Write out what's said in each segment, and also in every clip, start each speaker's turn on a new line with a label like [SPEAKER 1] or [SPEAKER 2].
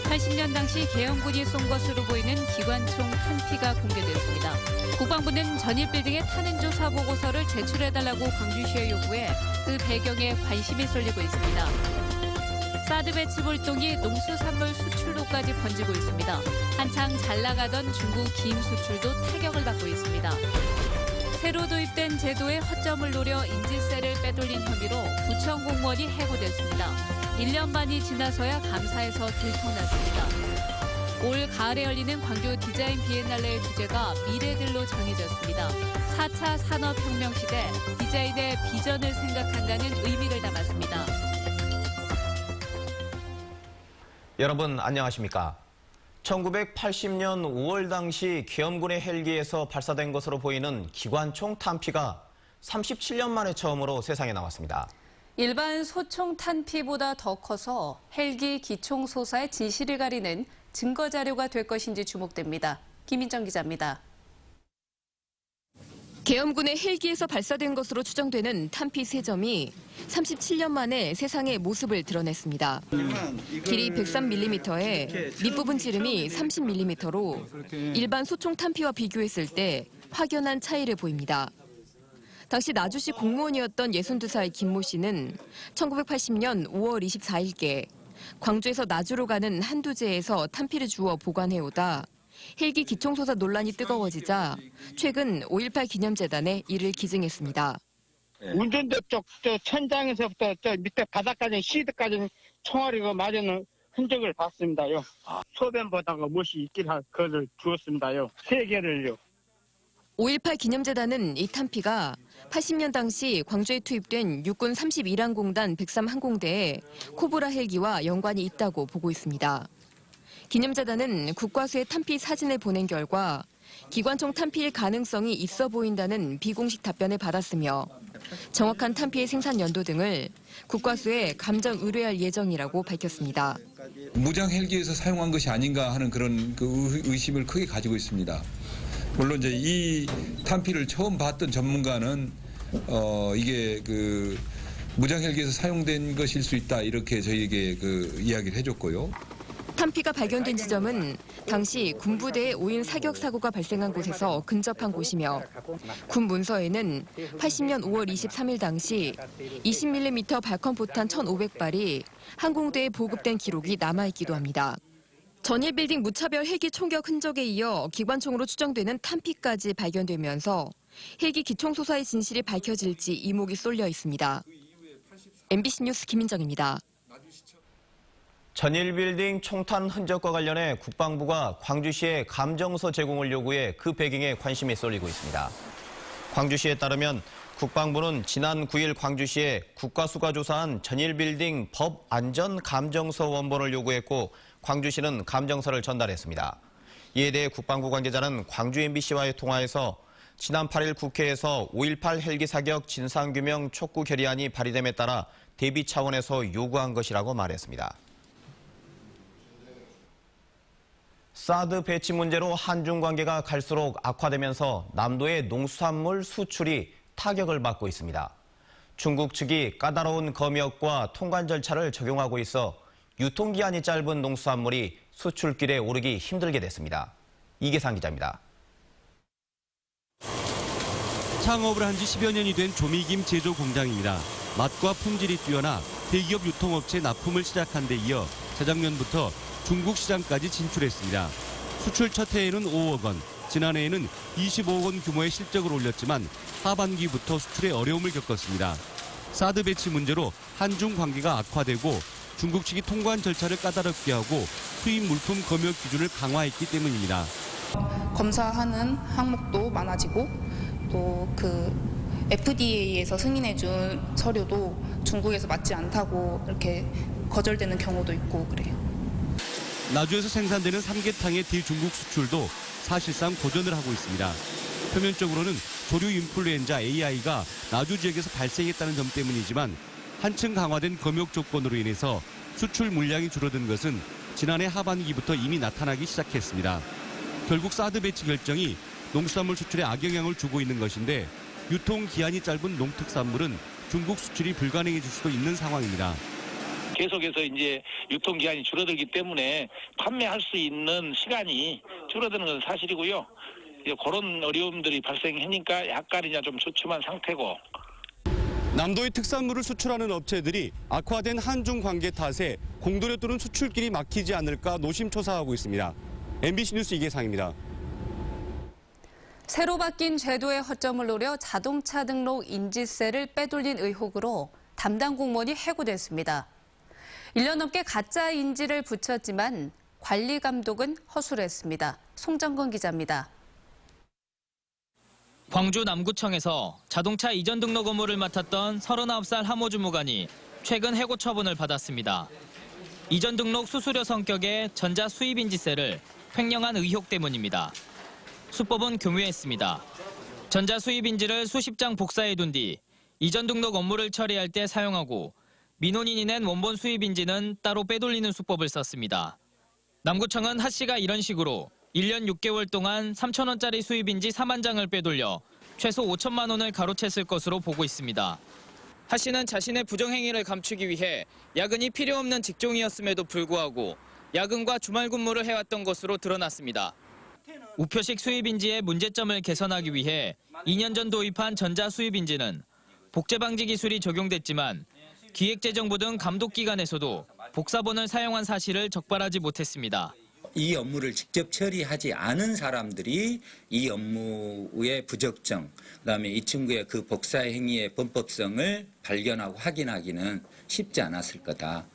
[SPEAKER 1] 80년 당시 계엄군이 쏜 것으로 보이는 기관총 탄피가 공개됐습니다. 국방부는 전일 빌딩의 탄핵 조사 보고서를 제출해달라고 광주시에 요구해 그 배경에 관심이 쏠리고 있습니다. 사드 배치 불똥이 농수산물 수출로까지 번지고 있습니다. 한창 잘 나가던 중국 김 수출도 타격을 받고 있습니다. 새로 도입된 제도의 허점을 노려 인지세를 빼돌린 혐의로 구청 공무원이 해고됐습니다. 1년 반이 지나서야 감사에서 들통났습니다. 올 가을에 열리는 광주 디자인 비엔날레의 주제가 미래들로 정해졌습니다. 4차 산업혁명 시대 디자인의 비전을 생각한다는 의미를 담았습니다.
[SPEAKER 2] 여러분 안녕하십니까? 1980년 5월 당시 계엄군의 헬기에서 발사된 것으로 보이는 기관총 탄피가 37년 만에 처음으로 세상에 나왔습니다.
[SPEAKER 1] 일반 소총 탄피보다 더 커서 헬기 기총 소사의 진실을 가리는 증거 자료가 될 것인지 주목됩니다. 김인정 기자입니다.
[SPEAKER 3] 계엄군의 헬기에서 발사된 것으로 추정되는 탄피 3점이 37년 만에 세상의 모습을 드러냈습니다. 길이 103mm에 밑부분 지름이 30mm로 일반 소총 탄피와 비교했을 때 확연한 차이를 보입니다. 당시 나주시 공무원이었던 62살 김모 씨는 1980년 5월 24일께 광주에서 나주로 가는 한두제에서 탄피를 주워 보관해오다 헬기 기총소사 논란이 뜨거워지자 최근 5.18 기념재단에 이를 기증했습니다.
[SPEAKER 4] 운전대 쪽 천장에서부터 저 밑에 바닥까지 시드까지 총알이 맞은 흔적을 봤습니다요. 소변보다가 못이 있긴 한 그걸 주었습니다요. 3개를요.
[SPEAKER 3] 5.18 기념재단은 이 탄피가 80년 당시 광주에 투입된 육군 31항공단 103항공대에 코브라 헬기와 연관이 있다고 보고 있습니다. 기념재단은 국과수에 탄피 사진을 보낸 결과 기관총 탄피일 가능성이 있어 보인다는 비공식 답변을 받았으며 정확한 탄피의 생산 연도 등을 국과수에 감정 의뢰할 예정이라고 밝혔습니다.
[SPEAKER 5] 무장 헬기에서 사용한 것이 아닌가 하는 그런 의심을 크게 가지고 있습니다. 물론 이제 이 탄피를 처음 봤던 전문가는 이게 무장 헬기에서 사용된 것일 수 있다 이렇게 저희에게 이야기를 해줬고요.
[SPEAKER 3] 탄피가 발견된 지점은 당시 군부대의 5인 사격 사고가 발생한 곳에서 근접한 곳이며 군 문서에는 80년 5월 23일 당시 20mm 발컨포탄 1,500발이 항공대에 보급된 기록이 남아있기도 합니다. 전일 빌딩 무차별 헬기 총격 흔적에 이어 기관총으로 추정되는 탄피까지 발견되면서 헬기 기총소사의 진실이 밝혀질지 이목이 쏠려 있습니다. MBC 뉴스 김인정입니다.
[SPEAKER 2] 전일 빌딩 총탄 흔적과 관련해 국방부가 광주시에 감정서 제공을 요구해 그 배경에 관심이 쏠리고 있습니다. 광주시에 따르면 국방부는 지난 9일 광주시에 국가수가 조사한 전일 빌딩 법 안전 감정서 원본을 요구했고 광주시는 감정서를 전달했습니다. 이에 대해 국방부 관계자는 광주 MBC와의 통화에서 지난 8일 국회에서 5.18 헬기 사격 진상규명 촉구 결의안이 발의됨에 따라 대비 차원에서 요구한 것이라고 말했습니다. 사드 배치 문제로 한중 관계가 갈수록 악화되면서 남도의 농수산물 수출이 타격을 받고 있습니다. 중국 측이 까다로운 검역과 통관 절차를 적용하고 있어 유통기한이 짧은 농수산물이 수출길에 오르기 힘들게 됐습니다. 이계상 기자입니다.
[SPEAKER 6] 창업을 한 지 10여 년이 된 조미김 제조 공장입니다. 맛과 품질이 뛰어나 대기업 유통업체 납품을 시작한 데 이어 재작년부터 중국 시장까지 진출했습니다. 수출 첫 해에는 5억 원, 지난해에는 25억 원 규모의 실적을 올렸지만 하반기부터 수출에 어려움을 겪었습니다. 사드 배치 문제로 한중 관계가 악화되고 중국 측이 통관 절차를 까다롭게 하고 수입 물품 검역 기준을 강화했기 때문입니다.
[SPEAKER 7] 검사하는 항목도 많아지고 또 FDA에서 승인해준 서류도 중국에서 맞지 않다고 이렇게 거절되는 경우도 있고 그래요.
[SPEAKER 6] 나주에서 생산되는 삼계탕의 대중국 수출도 사실상 고전을 하고 있습니다. 표면적으로는 조류 인플루엔자 AI가 나주 지역에서 발생했다는 점 때문이지만 한층 강화된 검역 조건으로 인해서 수출 물량이 줄어든 것은 지난해 하반기부터 이미 나타나기 시작했습니다. 결국 사드 배치 결정이 농수산물 수출에 악영향을 주고 있는 것인데 유통기한이 짧은 농특산물은 중국 수출이 불가능해질 수도 있는 상황입니다.
[SPEAKER 8] 계속해서 이제 유통기한이 줄어들기 때문에 판매할 수 있는 시간이 줄어드는 건 사실이고요. 이제 그런 어려움들이 발생하니까 약간 이제 좀 주춤한 상태고.
[SPEAKER 6] 남도의 특산물을 수출하는 업체들이 악화된 한중 관계 탓에 공도료 또는 수출길이 막히지 않을까 노심초사하고 있습니다. MBC 뉴스 이계상입니다.
[SPEAKER 1] 새로 바뀐 제도의 허점을 노려 자동차 등록 인지세를 빼돌린 의혹으로 담당 공무원이 해고됐습니다. 1년 넘게 가짜 인지를 붙였지만 관리 감독은 허술했습니다. 송정근 기자입니다.
[SPEAKER 9] 광주 남구청에서 자동차 이전 등록 업무를 맡았던 39살 하모 주무관이 최근 해고 처분을 받았습니다. 이전 등록 수수료 성격의 전자 수입 인지세를 횡령한 의혹 때문입니다. 수법은 교묘했습니다. 전자 수입 인지를 수십 장 복사해둔 뒤 이전 등록 업무를 처리할 때 사용하고 민원인이 낸 원본 수입 인지는 따로 빼돌리는 수법을 썼습니다. 남구청은 하 씨가 이런 식으로 1년 6개월 동안 3,000원짜리 수입인지 4만 장을 빼돌려 최소 5천만 원을 가로챘을 것으로 보고 있습니다. 하 씨는 자신의 부정행위를 감추기 위해 야근이 필요 없는 직종이었음에도 불구하고 야근과 주말 근무를 해왔던 것으로 드러났습니다. 우표식 수입인지의 문제점을 개선하기 위해 2년 전 도입한 전자 수입인지는 복제 방지 기술이 적용됐지만 기획재정부 등 감독기관에서도 복사본을 사용한 사실을 적발하지 못했습니다.
[SPEAKER 10] 이 업무를 직접 처리하지 않은 사람들이 이 업무의 부적정, 그다음에 이 친구의 그 복사 행위의 범법성을 발견하고 확인하기는 쉽지 않았을 거다.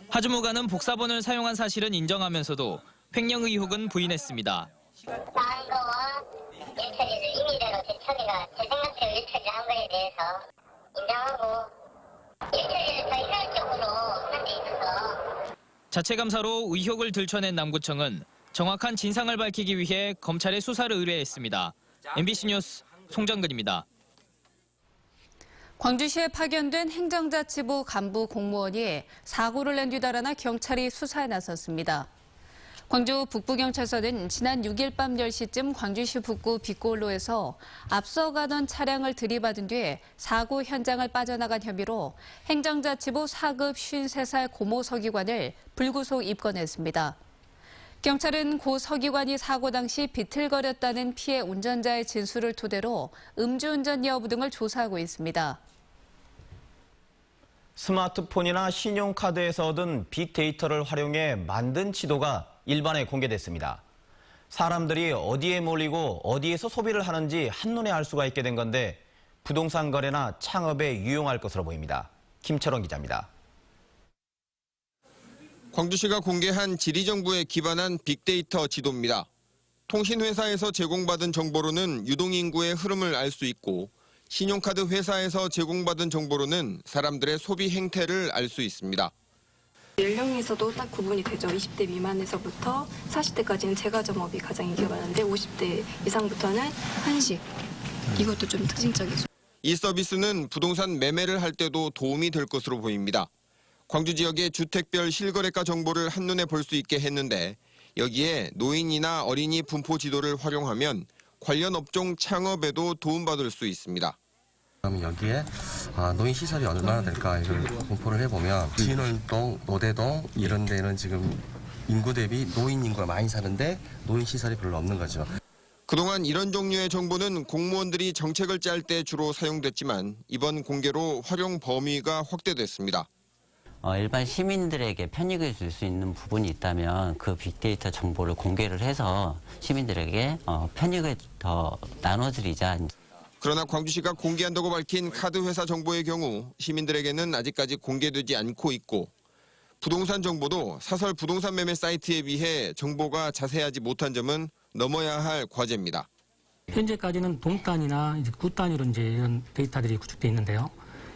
[SPEAKER 9] 하 주무관은 복사본을 사용한 사실은 인정하면서도 횡령 의혹은 부인했습니다.
[SPEAKER 11] 사안거와 일처리를 임의대로 처리가 제 생각대로 일처리한 거에 대해서 인정하고 일처리를 더 효율적으로 하는 데 있어서
[SPEAKER 9] 자체감사로 의혹을 들춰낸 남구청은 정확한 진상을 밝히기 위해 검찰에 수사를 의뢰했습니다. MBC 뉴스 송정근입니다.
[SPEAKER 1] 광주시에 파견된 행정자치부 간부 공무원이 사고를 낸 뒤 달아나 경찰이 수사에 나섰습니다. 광주 북부경찰서는 지난 6일 밤 10시쯤 광주시 북구 빛골로에서 앞서가던 차량을 들이받은 뒤에 사고 현장을 빠져나간 혐의로 행정자치부 4급 53살 고모 서기관을 불구속 입건했습니다. 경찰은 고 서기관이 사고 당시 비틀거렸다는 피해 운전자의 진술을 토대로 음주운전 여부 등을 조사하고 있습니다.
[SPEAKER 2] 스마트폰이나 신용카드에서 얻은 빅데이터를 활용해 만든 지도가 일반에 공개됐습니다. 사람들이 어디에 몰리고 어디에서 소비를 하는지 한눈에 알 수가 있게 된 건데 부동산 거래나 창업에 유용할 것으로 보입니다. 김철원 기자입니다.
[SPEAKER 12] 광주시가 공개한 지리정부에 기반한 빅데이터 지도입니다. 통신회사에서 제공받은 정보로는 유동인구의 흐름을 알 수 있고 신용카드 회사에서 제공받은 정보로는 사람들의 소비 행태를 알 수 있습니다.
[SPEAKER 13] 연령에서도 딱 구분이 되죠. 20대 미만에서부터 40대까지는 제과점업이 가장 인기가 많은데 50대 이상부터는 한식. 이것도 좀 특징적이죠.
[SPEAKER 12] 이 서비스는 부동산 매매를 할 때도 도움이 될 것으로 보입니다. 광주 지역의 주택별 실거래가 정보를 한눈에 볼 수 있게 했는데 여기에 노인이나 어린이 분포 지도를 활용하면 관련 업종 창업에도 도움받을 수 있습니다.
[SPEAKER 14] 그럼 여기에 노인 시설이 얼마나 될까 이걸 분포를 해보면 진월동, 노대동 이런 데는 지금 인구 대비 노인 인구가 많이 사는데 노인 시설이 별로 없는 거죠.
[SPEAKER 12] 그동안 이런 종류의 정보는 공무원들이 정책을 짤 때 주로 사용됐지만 이번 공개로 활용 범위가 확대됐습니다.
[SPEAKER 15] 일반 시민들에게 편익을 줄 수 있는 부분이 있다면 그 빅데이터 정보를 공개를 해서 시민들에게 편익을 더 나눠드리자.
[SPEAKER 12] 그러나 광주시가 공개한다고 밝힌 카드 회사 정보의 경우 시민들에게는 아직까지 공개되지 않고 있고 부동산 정보도 사설 부동산 매매 사이트에 비해 정보가 자세하지 못한 점은 넘어야 할 과제입니다.
[SPEAKER 16] 현재까지는 동단이나 이제 구단위로 이제 이런 데이터들이 구축돼 있는데요.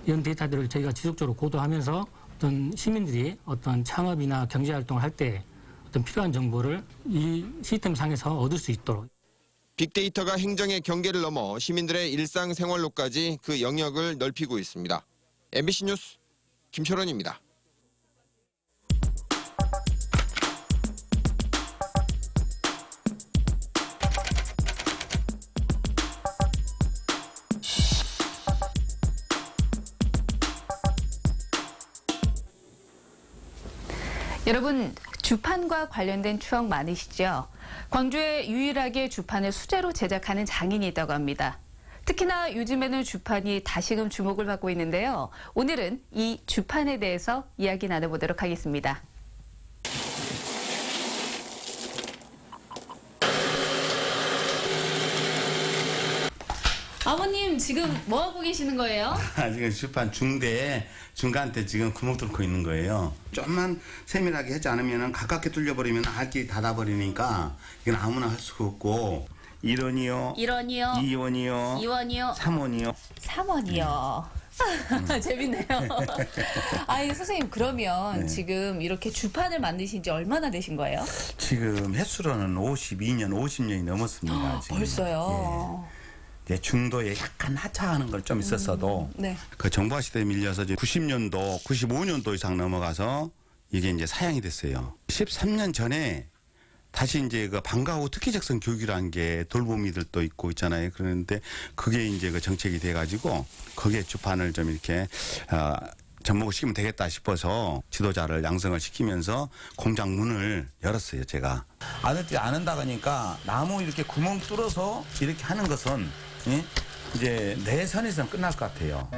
[SPEAKER 16] 이런 데이터들을 저희가 지속적으로 고도하면서 어떤 시민들이 어떤 창업이나 경제 활동을 할 때 어떤 필요한 정보를 이 시스템 상에서 얻을 수 있도록.
[SPEAKER 12] 빅데이터가 행정의 경계를 넘어 시민들의 일상생활로까지 그 영역을 넓히고 있습니다. MBC 뉴스 김철원입니다.
[SPEAKER 17] 여러분, 주판과 관련된 추억 많으시죠? 광주에 유일하게 주판을 수제로 제작하는 장인이 있다고 합니다. 특히나 요즘에는 주판이 다시금 주목을 받고 있는데요. 오늘은 이 주판에 대해서 이야기 나눠보도록 하겠습니다. 아버님, 지금 뭐 하고 계시는 거예요?
[SPEAKER 18] 지금 주판 중간에 지금 구멍 뚫고 있는 거예요. 좀만 세밀하게 하지 않으면 가깝게 뚫려버리면 알끼리 닫아버리니까 이건 아무나 할 수가 없고 1원이요. 2원이요.
[SPEAKER 17] 2원이요.
[SPEAKER 18] 3원이요.
[SPEAKER 17] 3원이요. 재밌네요. 아니, 선생님, 그러면
[SPEAKER 18] 네.
[SPEAKER 17] 지금 이렇게 주판을 만드신 지 얼마나 되신 거예요?
[SPEAKER 18] 지금 횟수로는 50년이 넘었습니다. 지금.
[SPEAKER 17] 벌써요?
[SPEAKER 18] 예. 이제 중도에 약간 하차하는 걸 좀 있었어도
[SPEAKER 17] 네.
[SPEAKER 18] 그 정부화 시대에 밀려서 이제 90년도, 95년도 이상 넘어가서 이게 이제 사양이 됐어요. 13년 전에 다시 이제 그 방과 후 특기적성 교육이라는 게 돌보미들도 있고 있잖아요. 그런데 그게 이제 그 정책이 돼가지고 거기에 주판을 좀 이렇게 접목을 시키면 되겠다 싶어서 지도자를 양성을 시키면서 공장 문을 열었어요, 제가. 아들들이 안 한다고 하니까 나무 이렇게 구멍 뚫어서 이렇게 하는 것은 이제 내 선에서는 끝날 것 같아요.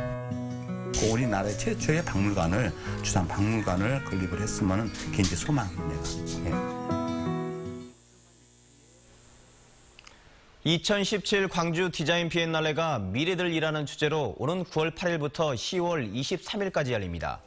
[SPEAKER 18] 우리나라 최초의 박물관을, 주상 박물관을 건립을 했으면 그게 이제 소망입니다.
[SPEAKER 2] 2017 광주 디자인 비엔날레가 미래들 일하는 주제로 오는 9월 8일부터 10월 23일까지 열립니다.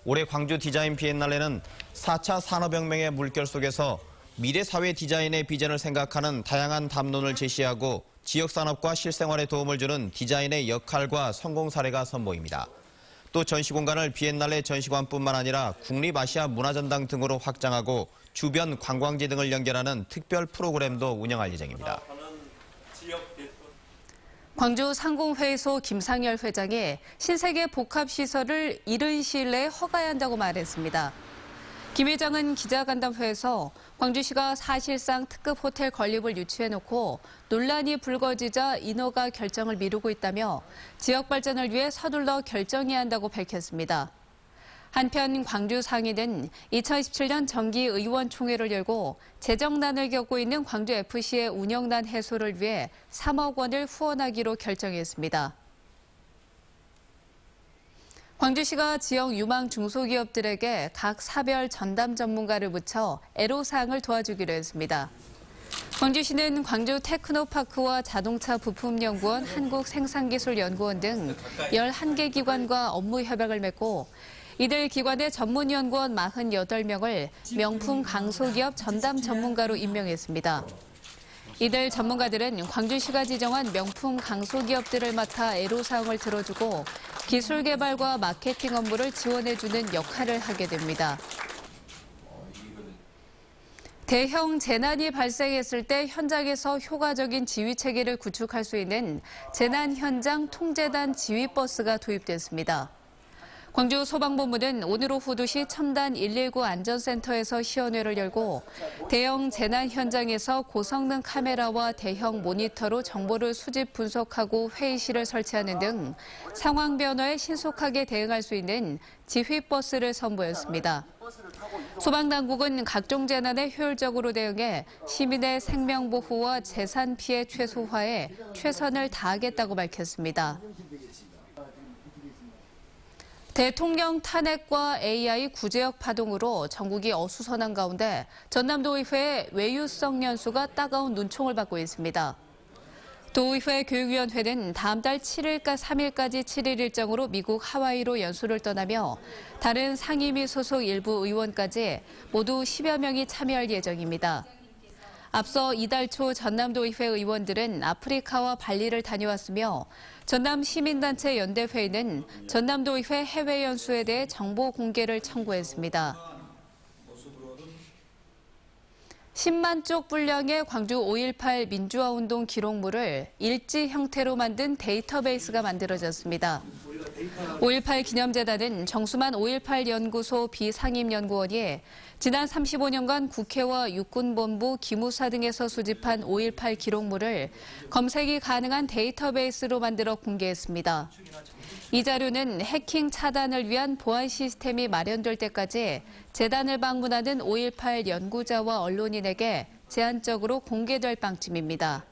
[SPEAKER 2] 올해 광주 디자인 비엔날레는 4차 산업혁명의 물결 속에서 미래 사회 디자인의 비전을 생각하는 다양한 담론을 제시하고 지역산업과 실생활에 도움을 주는 디자인의 역할과 성공 사례가 선보입니다. 또 전시공간을 비엔날레 전시관뿐만 아니라 국립아시아 문화전당 등으로 확장하고 주변 관광지 등을 연결하는 특별 프로그램도 운영할 예정입니다.
[SPEAKER 17] 광주 상공회의소 김상열 회장이 신세계 복합시설을 이른 시일 내에 허가해야 한다고 말했습니다. 김 회장은 기자간담회에서 광주시가 사실상 특급 호텔 건립을 유치해놓고 논란이 불거지자 인허가 결정을 미루고 있다며 지역 발전을 위해 서둘러 결정해야 한다고 밝혔습니다. 한편 광주 상인은 2017년 정기의원총회를 열고 재정난을 겪고 있는 광주FC의 운영난 해소를 위해 3억 원을 후원하기로 결정했습니다. 광주시가 지역 유망 중소기업들에게 각 사별 전담 전문가를 묻혀 애로사항을 도와주기로 했습니다. 광주시는 광주 테크노파크와 자동차 부품연구원, 한국생산기술연구원 등 11개 기관과 업무 협약을 맺고 이들 기관의 전문연구원 48명을 명품 강소기업 전담 전문가로 임명했습니다. 이들 전문가들은 광주시가 지정한 명품 강소기업들을 맡아 애로사항을 들어주고 기술 개발과 마케팅 업무를 지원해주는 역할을 하게 됩니다. 대형 재난이 발생했을 때 현장에서 효과적인 지휘 체계를 구축할 수 있는 재난 현장 통제단 지휘버스가 도입됐습니다. 광주 소방본부는 오늘 오후 2시 첨단 119 안전센터에서 시연회를 열고 대형 재난 현장에서 고성능 카메라와 대형 모니터로 정보를 수집 분석하고 회의실을 설치하는 등 상황 변화에 신속하게 대응할 수 있는 지휘버스를 선보였습니다. 소방당국은 각종 재난에 효율적으로 대응해 시민의 생명 보호와 재산 피해 최소화에 최선을 다하겠다고 밝혔습니다. 대통령 탄핵과 AI 구제역 파동으로 전국이 어수선한 가운데 전남도의회의 외유성 연수가 따가운 눈총을 받고 있습니다. 도의회 교육위원회는 다음 달 3일까지 7일 일정으로 미국 하와이로 연수를 떠나며 다른 상임위 소속 일부 의원까지 모두 10여 명이 참여할 예정입니다. 앞서 이달 초 전남도의회 의원들은 아프리카와 발리를 다녀왔으며 전남 시민단체 연대회의는 전남도의회 해외 연수에 대해 정보 공개를 청구했습니다. 10만 쪽 분량의 광주 5.18 민주화운동 기록물을 일지 형태로 만든 데이터베이스가 만들어졌습니다. 5.18 기념재단은 정수만 5.18 연구소 비상임연구원이 지난 35년간 국회와 육군본부, 기무사 등에서 수집한 5.18 기록물을 검색이 가능한 데이터베이스로 만들어 공개했습니다. 이 자료는 해킹 차단을 위한 보안 시스템이 마련될 때까지 재단을 방문하는 5.18 연구자와 언론인에게 제한적으로 공개될 방침입니다.